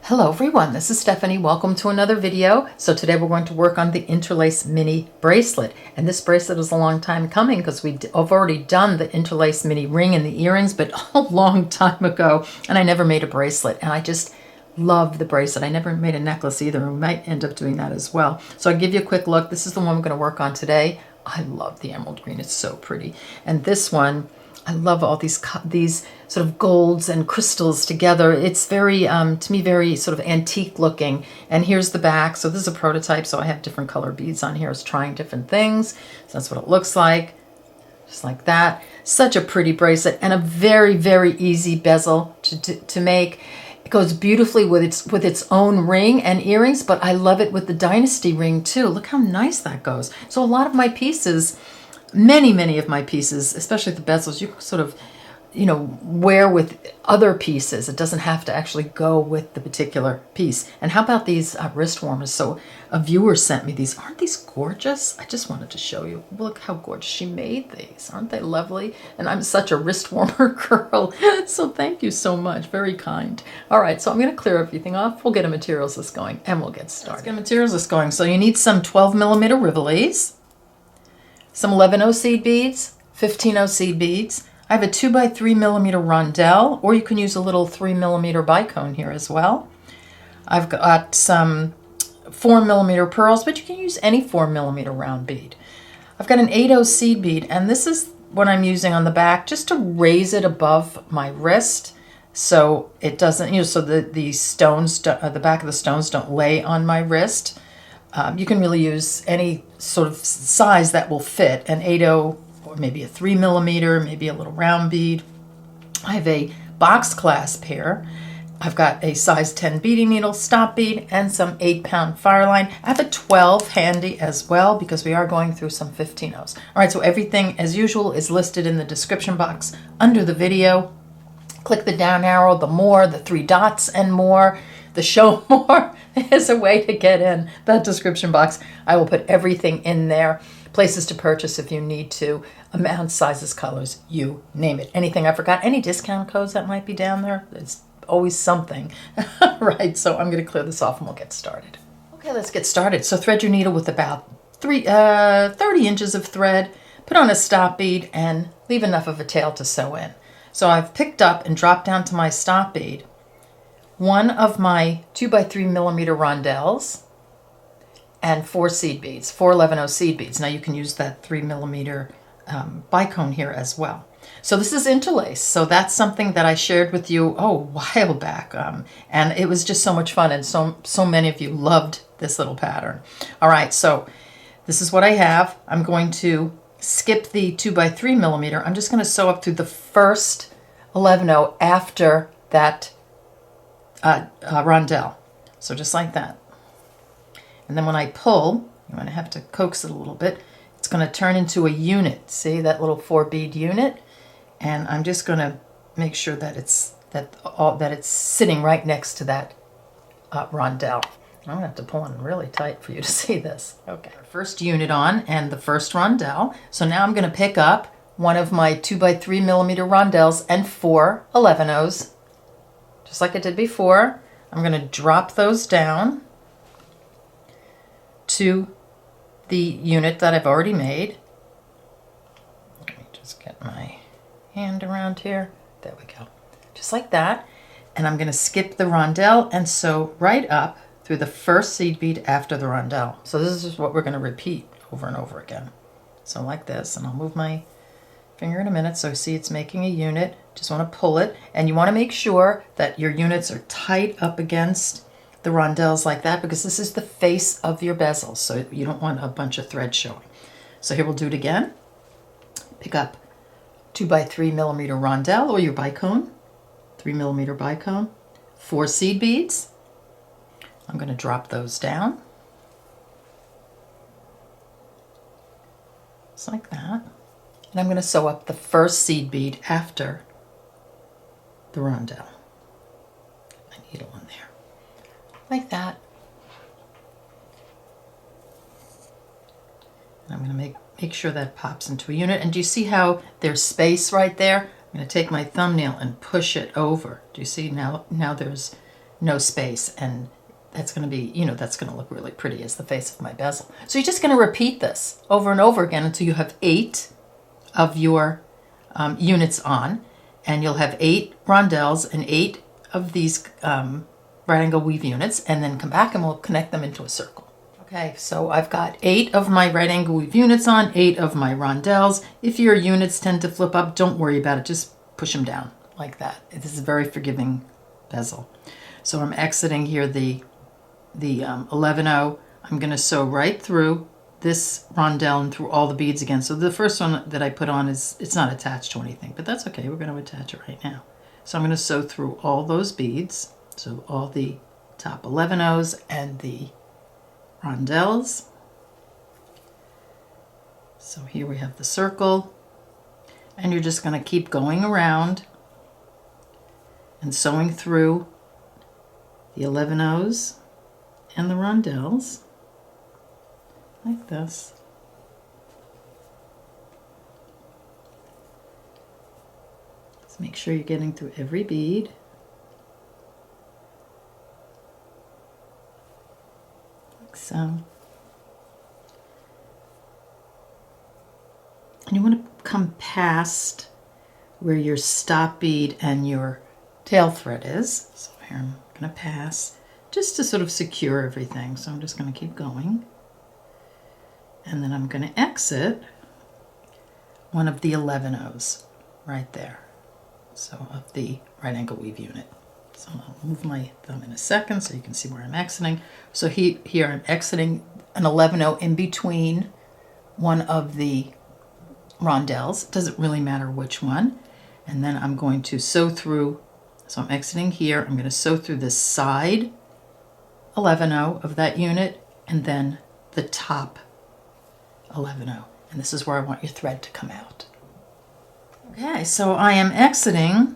Hello everyone, this is Stephanie. Welcome to another video. So today we're going to work on the Interlace mini bracelet. And this bracelet is a long time coming because I've already done the Interlace mini ring and the earrings, but a long time ago. And I never made a bracelet. And I just love the bracelet. I never made a necklace either. We might end up doing that as well. So I'll give you a quick look. This is the one we're going to work on today. I love the emerald green. It's so pretty. And this one, I love all these sort of golds and crystals together. It's very, to me, very sort of antique looking. And here's the back. So this is a prototype. So I have different color beads on here. I was trying different things. So that's what it looks like. Just like that. Such a pretty bracelet and a very, very easy bezel to make. It goes beautifully with its own ring and earrings, but I love it with the Dynasty ring too. Look how nice that goes. So a lot of my pieces, many of my pieces, especially the bezels, you sort of, wear with other pieces. It doesn't have to actually go with the particular piece. And how about these wrist warmers? So a viewer sent me these. Aren't these gorgeous? I just wanted to show you. Look how gorgeous she made these. Aren't they lovely? And I'm such a wrist warmer girl. So thank you so much. Very kind. All right, so I'm going to clear everything off. We'll get a materials list going and we'll get started. Let's get a materials list going. So you need some 12mm Rivolis, some 11/0 seed beads, 15/0 seed beads. I have a 2x3mm rondelle, or you can use a little 3mm bicone here as well. I've got some 4mm pearls, but you can use any 4mm round bead. I've got an 8/0 seed bead, and this is what I'm using on the back just to raise it above my wrist so it doesn't, so the stones, the back of the stones don't lay on my wrist. You can really use any sort of size that will fit, an 8/0 or maybe a 3mm, maybe a little round bead. I have a box clasp here. I've got a size 10 beading needle, stop bead, and some 8-pound Fireline. I have a 12 handy as well because we are going through some 15/0s. All right, so everything as usual is listed in the description box under the video. Click the down arrow, the more, the 3 dots and more, the show more is a way to get in that description box. I will put everything in there. Places to purchase if you need to, amounts, sizes, colors, you name it. Anything I forgot, any discount codes that might be down there, it's always something. Right, so I'm going to clear this off and we'll get started. Okay, let's get started. So thread your needle with about 30 inches of thread, put on a stop bead, and leave enough of a tail to sew in. So I've picked up and dropped down to my stop bead one of my 2x3mm rondelles and 4 seed beads, 4 11/0 seed beads. Now you can use that 3mm bicone here as well. So this is Interlace. So that's something that I shared with you a while back, and it was just so much fun, and so many of you loved this little pattern. All right, so this is what I have. I'm going to skip the 2x3mm. I'm just going to sew up through the first 11/0 after that rondelle. So just like that. And then when I pull, I'm going to have to coax it a little bit. It's going to turn into a unit. See that little 4 bead unit? And I'm just going to make sure that it's sitting right next to that rondelle. I'm going to have to pull on really tight for you to see this. Okay. First unit on and the first rondelle. So now I'm going to pick up one of my 2x3mm rondelles and 4 11/0s. Just like I did before. I'm going to drop those down to the unit that I've already made. Let me just get my hand around here. There we go. Just like that. And I'm going to skip the rondelle and sew right up through the first seed bead after the rondelle. So this is just what we're going to repeat over and over again. So like this, and I'll move my finger in a minute so see it's making a unit. Just want to pull it, and you want to make sure that your units are tight up against the rondelles like that because this is the face of your bezel, so you don't want a bunch of thread showing. So here we'll do it again. Pick up 2x3mm rondelle or your bicone, 3mm bicone, 4 seed beads. I'm going to drop those down. Just like that. And I'm going to sew up the first seed bead after the rondelle. Get my needle in there. Like that. And I'm going to make sure that pops into a unit. And do you see how there's space right there? I'm going to take my thumbnail and push it over. Do you see now there's no space, and that's going to be, you know, that's going to look really pretty as the face of my bezel. So you're just going to repeat this over and over again until you have 8 of your units on, and you'll have 8 rondelles and 8 of these right angle weave units, and then come back and we'll connect them into a circle. Okay, so I've got 8 of my right angle weave units on, 8 of my rondelles. If your units tend to flip up, don't worry about it. Just push them down like that. This is a very forgiving bezel. So I'm exiting here the 11-0. I'm going to sew right through this rondelle and through all the beads again. So the first one that I put on it's not attached to anything, but that's okay. We're going to attach it right now. So I'm going to sew through all those beads. So all the top 11-0s and the rondelles. So here we have the circle, and you're just going to keep going around and sewing through the 11-0s and the rondelles like this. Just make sure you're getting through every bead. Like so. And you want to come past where your stop bead and your tail thread is. So here I'm going to pass just to sort of secure everything. So I'm just going to keep going. And then I'm going to exit one of the 11-0s right there. So of the right angle weave unit. So I'll move my thumb in a second so you can see where I'm exiting. So here I'm exiting an 11-0 in between one of the rondelles. It doesn't really matter which one. And then I'm going to sew through. So I'm exiting here. I'm going to sew through this side 11-0 of that unit and then the top 11-0. And this is where I want your thread to come out. Okay, so I am exiting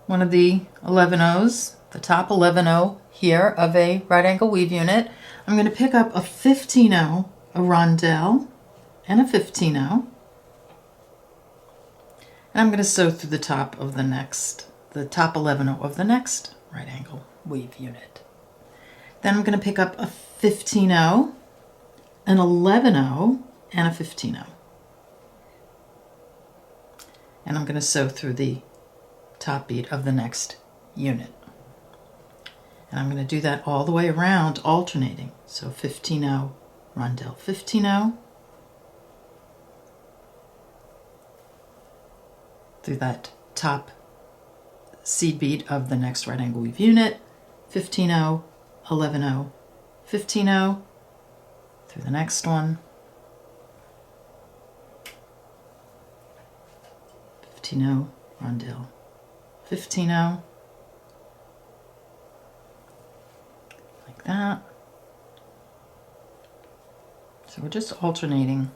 one of the 11-0s, the top 11-0 here of a right angle weave unit. I'm going to pick up a 15-0, a rondelle, and a 15-0. And I'm going to sew through the top of the top 11-0 of the next right angle weave unit. Then I'm going to pick up a 15-0, an 11-0, and a 15-0. And I'm going to sew through the top bead of the next unit. And I'm going to do that all the way around, alternating. So 15-0, rondelle, 15-0, through that top seed bead of the next right angle weave unit, 15-0, 11-0, 15-0, through the next one, 15-0, rondelle, 15-0, like that. So we're just alternating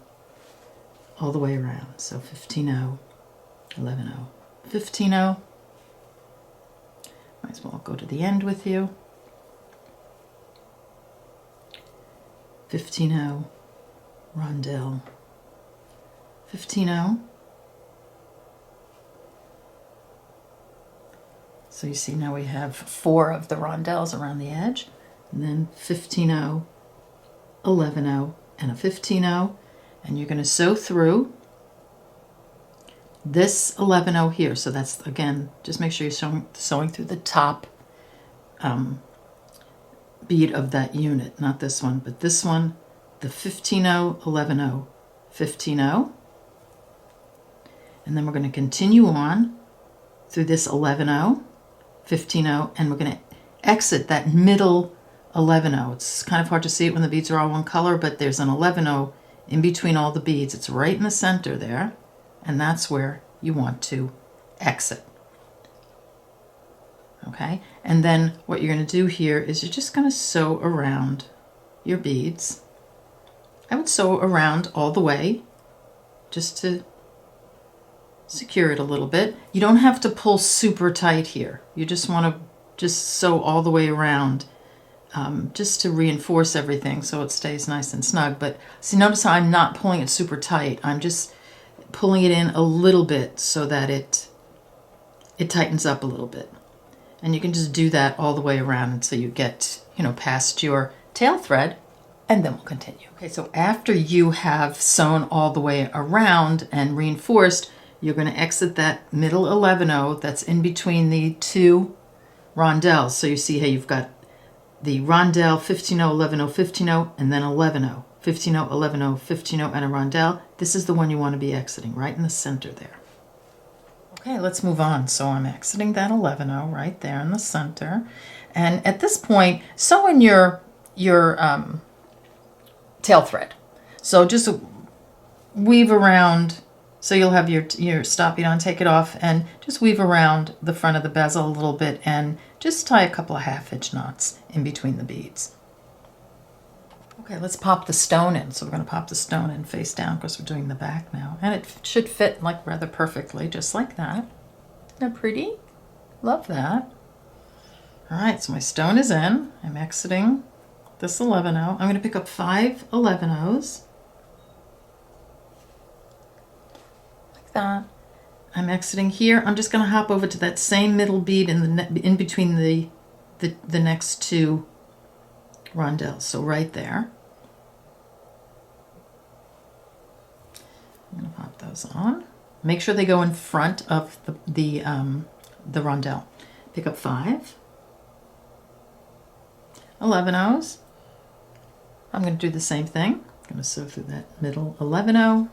all the way around. So 15-0, 11-0, 15-0. Might as well go to the end with you. 15-0, rondelle, 15-0. So you see now we have 4 of the rondelles around the edge, and then 15-0, 11-0, and a 15-0, and you're going to sew through this 11-0 here. So that's, again, just make sure you're sewing through the top bead of that unit, not this one, but this one, the 15-0, 11-0, 15-0, and then we're going to continue on through this 11-0, 15-0, and we're going to exit that middle 11-0. It's kind of hard to see it when the beads are all one color, but there's an 11-0 in between all the beads. It's right in the center there, and that's where you want to exit. Okay, and then what you're going to do here is you're just going to sew around your beads. I would sew around all the way just to secure it a little bit. You don't have to pull super tight here. You just want to just sew all the way around just to reinforce everything so it stays nice and snug. But see, notice how I'm not pulling it super tight. I'm just pulling it in a little bit so that it tightens up a little bit. And you can just do that all the way around until you get, you know, past your tail thread, and then we'll continue. Okay, so after you have sewn all the way around and reinforced, you're going to exit that middle 11-0 that's in between the two rondelles. So you see how you've got the rondelle 15-0, 11-0, 15-0, and then 11-0. 15-0, 11-0, 15-0, and a rondelle. This is the one you want to be exiting, right in the center there. Okay, let's move on. So I'm exiting that 11-0 right there in the center. And at this point, sew in your tail thread. So just weave around, so you'll have your stop bead on, take it off, and just weave around the front of the bezel a little bit and just tie a couple of half-inch knots in between the beads. Okay, let's pop the stone in. So we're going to pop the stone in face down because we're doing the back now. And it should fit like rather perfectly, just like that. Isn't that pretty? Love that. All right, so my stone is in. I'm exiting this 11-0. I'm going to pick up 5 11-0s. Like that. I'm exiting here. I'm just going to hop over to that same middle bead in between the next two rondelles. So right there. I'm going to pop those on. Make sure they go in front of the rondelle. Pick up 5 11-0s. I'm going to do the same thing. I'm going to sew through that middle 11-0.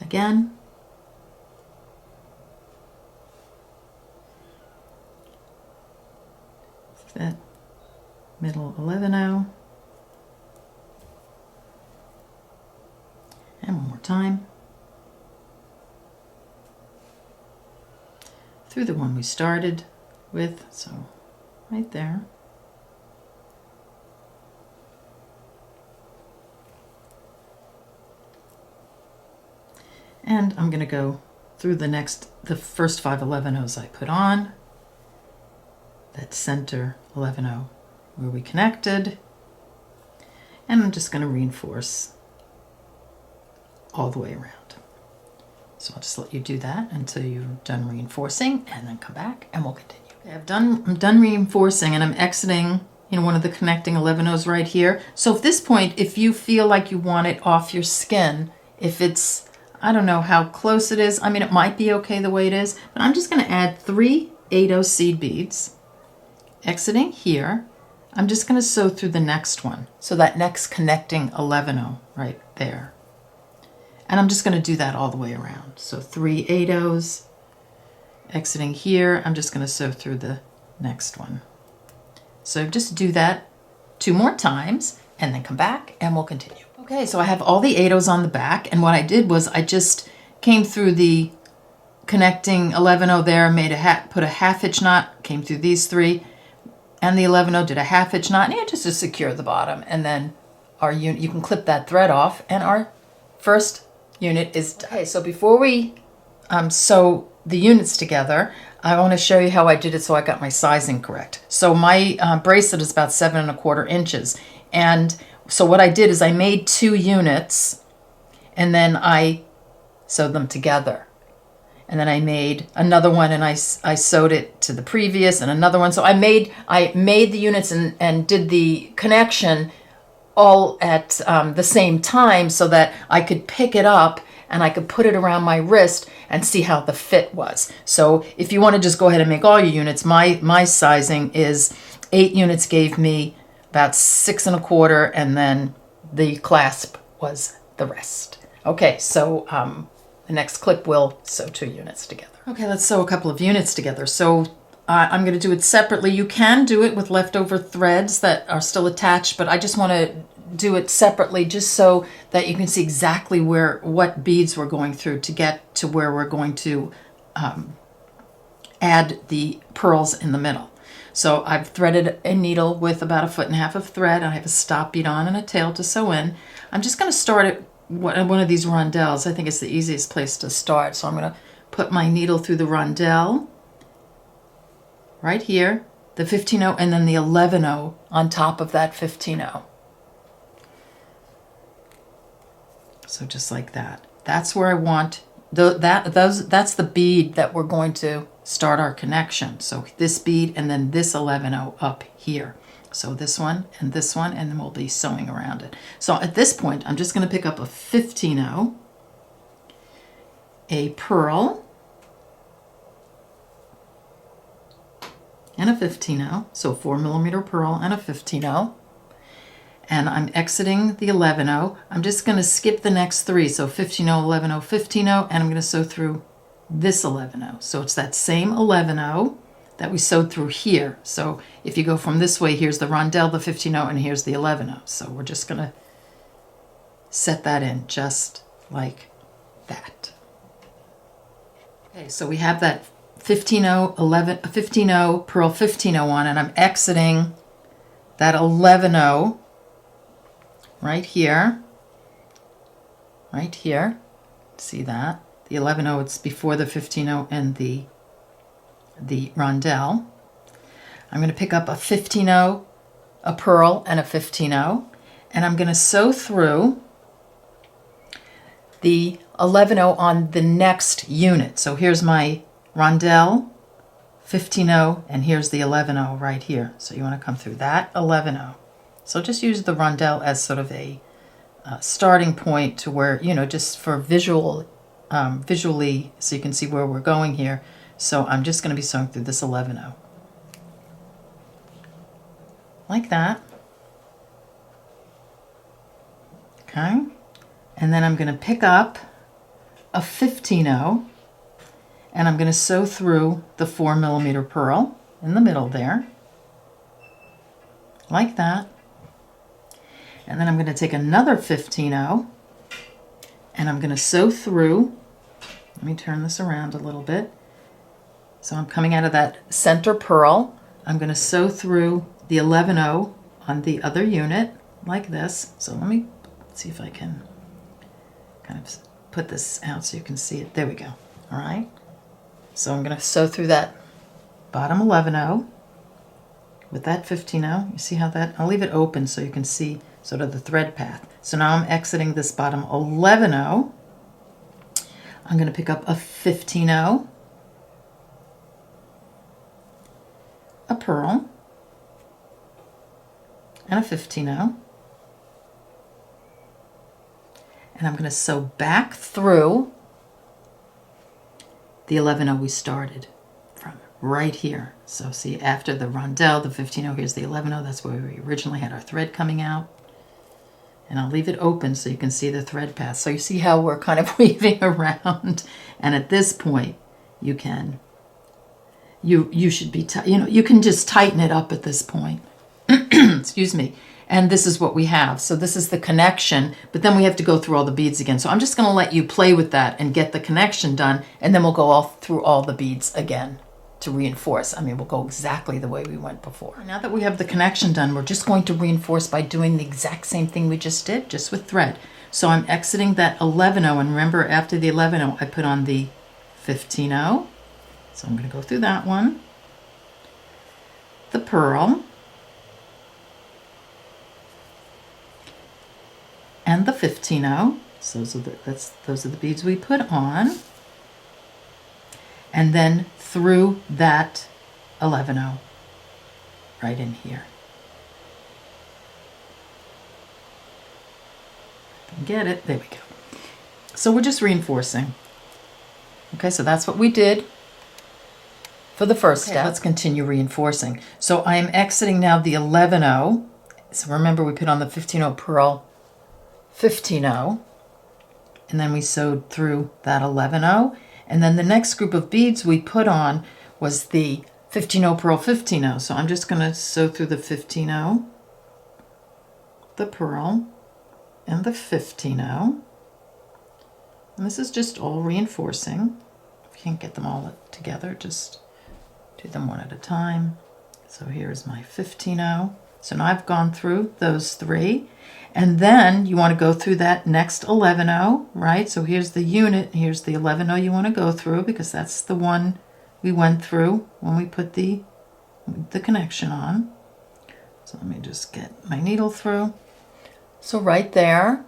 Again. That middle 11-0. And one more time. Through the one we started with, so right there. And I'm going to go through the first 5 11-0s I put on. That center 11-0 where we connected. And I'm just going to reinforce all the way around. So I'll just let you do that until you're done reinforcing, and then come back and we'll continue. Okay, I'm done reinforcing, and I'm exiting, you know, one of the connecting 11-0s right here. So at this point, if you feel like you want it off your skin, if it's, I don't know how close it is, I mean, it might be okay the way it is, but I'm just going to add 3 8-0 seed beads. Exiting here, I'm just going to sew through the next one. So that next connecting 11-0 right there. And I'm just going to do that all the way around. So 3 8-0s. Exiting here, I'm just going to sew through the next one. So just do that 2 more times and then come back and we'll continue. Okay, so I have all the 8-0s on the back, and what I did was I just came through the connecting 11-0 there, put a half-hitch knot, came through these 3, and the 11-0 did a half-hitch knot, and just to secure the bottom, and then our unit, you can clip that thread off, and our first unit is done. Okay, so before we sew the units together, I want to show you how I did it so I got my sizing correct. So my bracelet is about 7 1/4 inches, and so what I did is I made 2 units, and then I sewed them together. And then I made another one, and I sewed it to the previous, and another one. So I made the units and did the connection all at the same time, so that I could pick it up and I could put it around my wrist and see how the fit was. So if you want to just go ahead and make all your units, my sizing is 8 units gave me about 6 1/4, and then the clasp was the rest. Okay, so the next clip will sew 2 units together. Okay, let's sew a couple of units together. So I'm going to do it separately. You can do it with leftover threads that are still attached, but I just want to do it separately just so that you can see exactly what beads we're going through to get to where we're going to add the pearls in the middle. So I've threaded a needle with about 1.5 feet of thread. I have a stop bead on and a tail to sew in. I'm just going to start at one of these rondelles. I think it's the easiest place to start. So I'm going to put my needle through the rondelle right here, the 15-0, and then the 11-0 on top of that 15-0. So just like that. That's where I want that's the bead that we're going to start our connection. So this bead and then this 11-0 up here. So this one, and then we'll be sewing around it. So at this point, I'm just going to pick up a 15-0, a pearl, and a 15-0, so 4mm pearl and a 15-0. And I'm exiting the 11-0. I'm just going to skip the next three, so 15-0, 11-0, 15-0, and I'm going to sew through this 11-0. So it's that same 11-0 that we sewed through here. So if you go from this way, here's the rondelle, the 15-0, and here's the 11-0. So we're just going to set that in just like that. Okay, so we have that 15-0, 15-0, pearl 15-0 on, and I'm exiting that 11-0 right here. See that? The 11-0, it's before the 15-0 and the rondelle. I'm going to pick up a 15-0, a pearl, and a 15-0, and I'm going to sew through the 11-0 on the next unit. So here's my rondelle, 15-0, and here's the 11-0 right here. So you want to come through that 11-0. So just use the rondelle as sort of a starting point to where, you know, just for visually, so you can see where we're going here. So I'm just going to be sewing through this 11-0. Like that. Okay. And then I'm going to pick up a 15-0, and I'm going to sew through the 4mm pearl in the middle there. Like that. And then I'm going to take another 15-0, and I'm going to sew through, let me turn this around a little bit. So I'm coming out of that center pearl. I'm going to sew through the 11-0 on the other unit like this. So let me see if I can kind of put this out so you can see it. There we go. All right. So I'm going to sew through that bottom 11-0 with that 15-0. You see how that, I'll leave it open so you can see sort of the thread path. So now I'm exiting this bottom 11-0. I'm going to pick up a 15-0, a pearl, and a 15-0. And I'm going to sew back through the 11-0 we started from right here. So see, after the rondelle, the 15-0, here's the 11-0. That's where we originally had our thread coming out. And I'll leave it open so you can see the thread path. So you see how we're kind of weaving around. And at this point, you can, you should be, you can just tighten it up at this point. Excuse me. And this is what we have. So this is the connection, but then we have to go through all the beads again. So I'm just going to let you play with that and get the connection done, and then we'll go all through all the beads again to reinforce. I mean, we'll go exactly the way we went before. Now that we have the connection done, we're just going to reinforce by doing the exact same thing we just did, just with thread. So I'm exiting that 11-0, and remember after the 11-0, I put on the 15-0. So I'm going to go through that one. The pearl. And the 15-0. So those are the beads we put on. And then through that 11-0 right in here. Get it? There we go. So we're just reinforcing. Okay, so that's what we did for the first step. Let's continue reinforcing. So I am exiting now the 11-0. So remember we put on the 15-0 pearl, 15-0, and then we sewed through that 11-0. And then the next group of beads we put on was the 15-0 pearl, 15-0. So I'm just going to sew through the 15-0, the pearl, and the 15-0. And this is just all reinforcing. If you can't get them all together, just do them one at a time. So here's my 15-0. So now I've gone through those three. And then you want to go through that next 11-0, right? So here's the unit, here's the 11-0 you want to go through, because that's the one we went through when we put the connection on. So let me just get my needle through. So right there.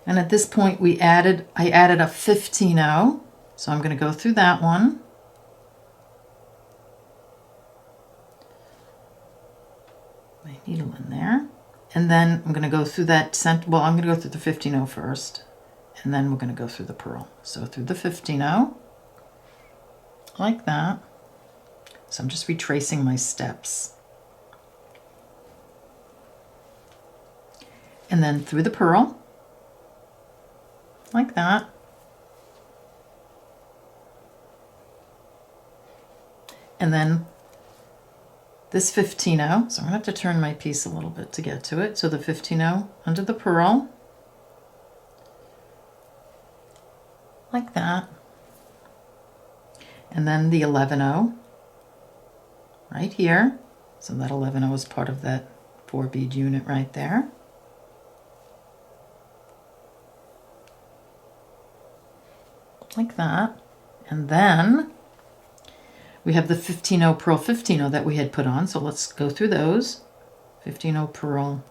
And at this point I added a 15-0 So I'm going to go through that one. My needle in there. And then I'm going to go through that center. Well, I'm going to go through the 15-0 first. And then we're going to go through the pearl. So through the 15-0, like that. So I'm just retracing my steps. And then through the pearl, like that. And then this 15-0, so I'm going to have to turn my piece a little bit to get to it. So the 15-0 under the pearl, like that. And then the 11-0 right here. So that 11-0 is part of that 4 bead unit right there. Like that. And then we have the 15-0 pearl 15-0 that we had put on. So let's go through those. 15-0 pearl.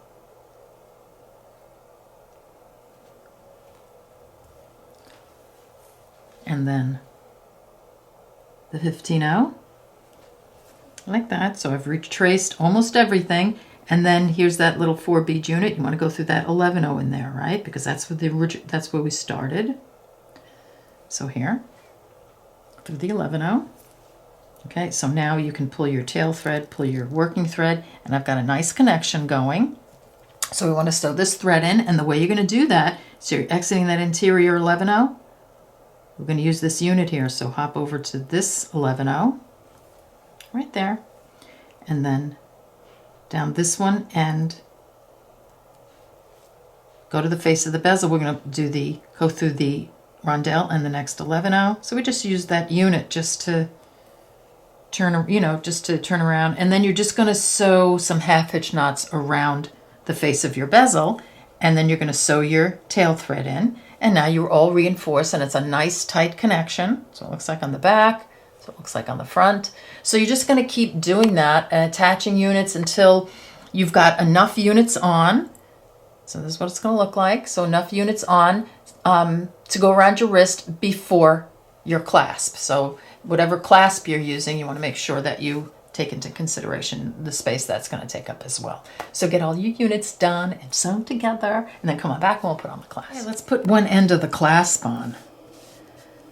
And then the 15-0, like that. So I've retraced almost everything. And then here's that little 4 bead unit. You want to go through that 11-0 in there, right? Because that's where we started. So here, through the 11-0. Okay, so now you can pull your tail thread, pull your working thread, and I've got a nice connection going. So we want to sew this thread in, and the way you're going to do that, so you're exiting that interior 11-0. We're going to use this unit here, so hop over to this 11-0, right there, and then down this one, and go to the face of the bezel. We're going to go through the rondelle and the next 11-0. So we just use that unit just to turn, just to turn around, and then you're just going to sew some half hitch knots around the face of your bezel, and then you're going to sew your tail thread in, and now you're all reinforced, and it's a nice tight connection. So it looks like on the back, so it looks like on the front. So you're just going to keep doing that and attaching units until you've got enough units on. So this is what it's going to look like. So enough units on to go around your wrist before your clasp. So whatever clasp you're using, you want to make sure that you take into consideration the space that's going to take up as well. So get all your units done and sewn together, and then come on back and we'll put on the clasp. Okay, let's put one end of the clasp on.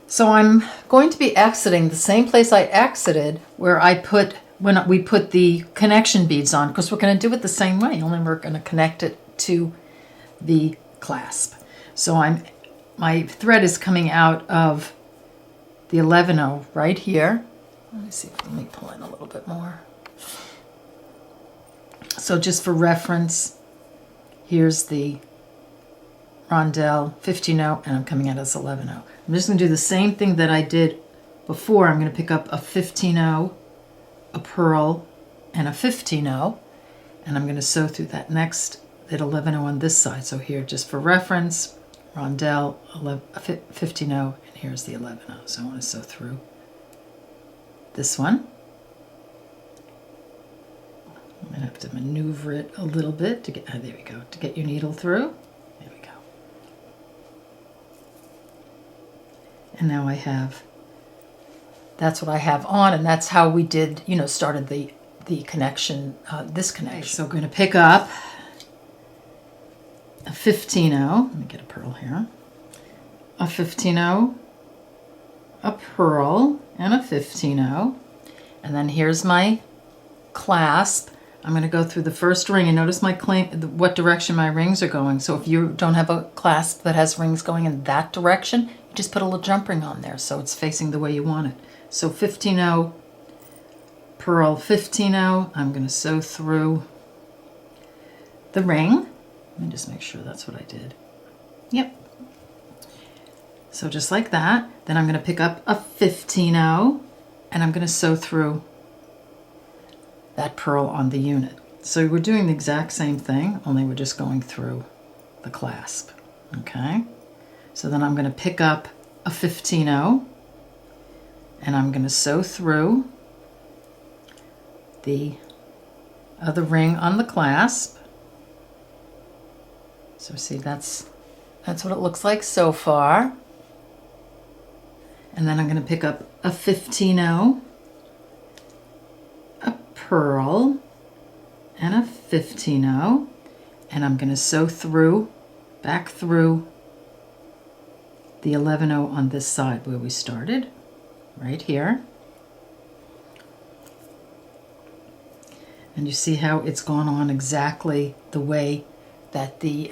So I'm going to be exiting the same place I exited where when we put the connection beads on, because we're going to do it the same way, only we're going to connect it to the clasp. So my thread is coming out of the 11-0 right here. Let me pull in a little bit more. So just for reference, here's the rondelle 15-0, and I'm coming out as 11-0. I'm just going to do the same thing that I did before. I'm going to pick up a 15-0, a pearl, and a 15-0, and I'm going to sew through that 11-0 on this side. So here, just for reference, rondelle 15-0, and here's the 11-0. So I want to sew through this one. I'm going to have to maneuver it a little bit to get, there we go, to get your needle through. There we go. And now that's what I have on, and that's how we did, started the connection, this connection. Okay, so we're going to pick up a 15-0, let me get a pearl here, a 15-0, a pearl, and a 15-0, and then here's my clasp. I'm going to go through the first ring, and notice what direction my rings are going. So if you don't have a clasp that has rings going in that direction, you just put a little jump ring on there so it's facing the way you want it. So 15-0, pearl 15-0, I'm going to sew through the ring. Let me just make sure that's what I did. Yep. So just like that. Then I'm going to pick up a 15-0, and I'm going to sew through that pearl on the unit. So we're doing the exact same thing, only we're just going through the clasp. Okay? So then I'm going to pick up a 15-0, and I'm going to sew through the other ring on the clasp. So see, that's what it looks like so far. And then I'm going to pick up a 15-0, a pearl, and a 15-0, and I'm going to sew through, back through the 11-0 on this side where we started, right here. And you see how it's gone on exactly the way that the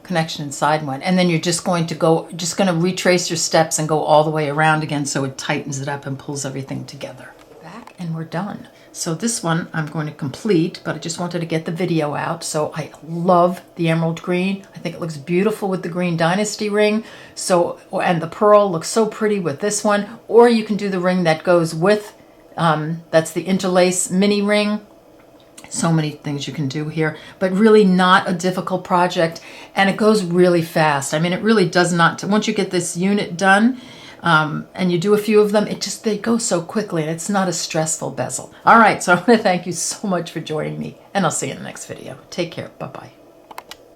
connection inside went. And then you're just going to retrace your steps and go all the way around again so it tightens it up and pulls everything together. Back and we're done. So this one I'm going to complete, but I just wanted to get the video out. So I love the emerald green. I think it looks beautiful with the green dynasty ring. So, and the pearl looks so pretty with this one. Or you can do the ring that goes with, that's the Interlace mini ring. So many things you can do here, but really not a difficult project, and it goes really fast. I mean, it really does not, once you get this unit done and you do a few of them, they go so quickly, and it's not a stressful bezel. All right, so I want to thank you so much for joining me, and I'll see you in the next video. Take care. Bye-bye.